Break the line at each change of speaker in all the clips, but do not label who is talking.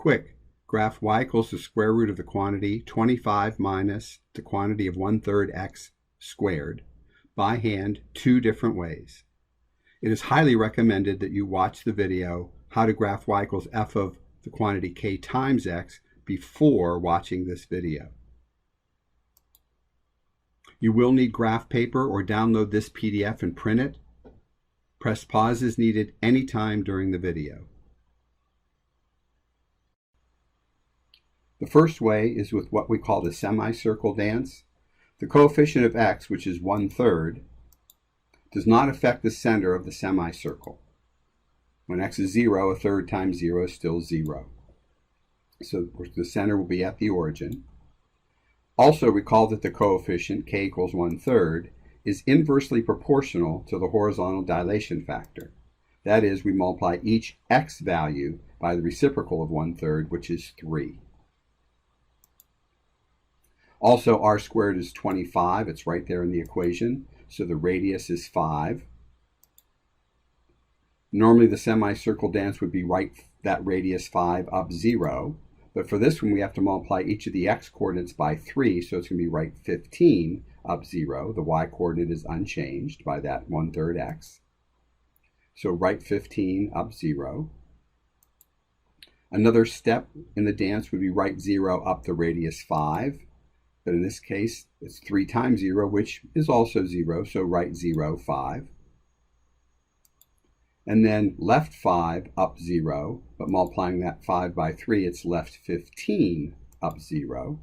Quick, graph y equals the square root of the quantity 25 minus the quantity of 1/3 x squared by hand 2 different ways. It is highly recommended that you watch the video how to graph y equals f of the quantity k times x before watching this video. You will need graph paper or download this PDF and print it. Press pause as needed anytime during the video. The first way is with what we call the semicircle dance. The coefficient of x, which is 1/3, does not affect the center of the semicircle. When x is 0, 1/3 times 0 is still 0. So the center will be at the origin. Also recall that the coefficient, k equals 1/3, is inversely proportional to the horizontal dilation factor. That is, we multiply each x value by the reciprocal of 1/3, which is 3. Also, r squared is 25. It's right there in the equation. So the radius is 5. Normally, the semicircle dance would be right that radius 5 up 0. But for this one, we have to multiply each of the x coordinates by 3. So it's going to be right 15 up 0. The y coordinate is unchanged by that 1/3 x. So right 15 up 0. Another step in the dance would be right 0 up the radius 5. But in this case, it's 3 times 0, which is also 0, so right 0, 5. And then left 5 up 0, but multiplying that 5 by 3, it's left 15 up 0.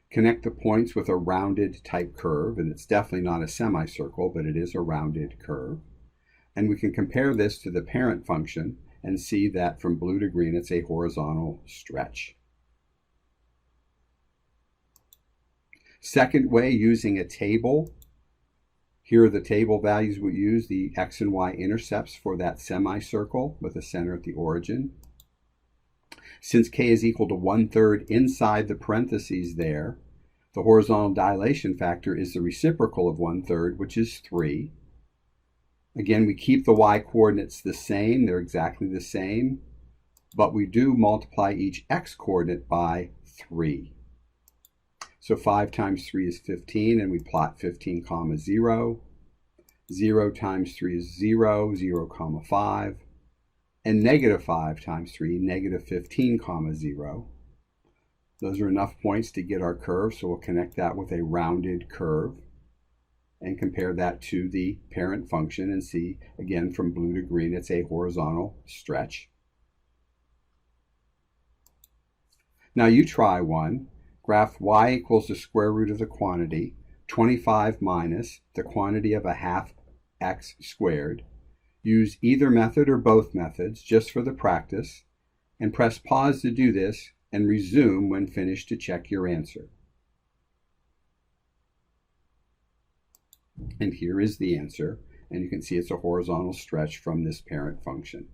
Connect the points with a rounded type curve, and it's definitely not a semicircle, but it is a rounded curve. And we can compare this to the parent function and see that from blue to green, it's a horizontal stretch. Second way, using a table. Here are the table values we use, the x and y intercepts for that semicircle with a center at the origin. Since k is equal to 1/3 inside the parentheses there, the horizontal dilation factor is the reciprocal of 1/3, which is 3. Again, we keep the y coordinates the same. They're exactly the same, but we do multiply each x coordinate by 3. So 5 times 3 is 15, and we plot 15, 0. 0 times 3 is 0, 0, 5. And -5 times 3, -15, 0. Those are enough points to get our curve, so we'll connect that with a rounded curve and compare that to the parent function and see, again, from blue to green, it's a horizontal stretch. Now you try one. Graph y equals the square root of the quantity 25 minus the quantity of a half x squared. Use either method or both methods just for the practice, and press pause to do this and resume when finished to check your answer. And here is the answer, and you can see it's a horizontal stretch from this parent function.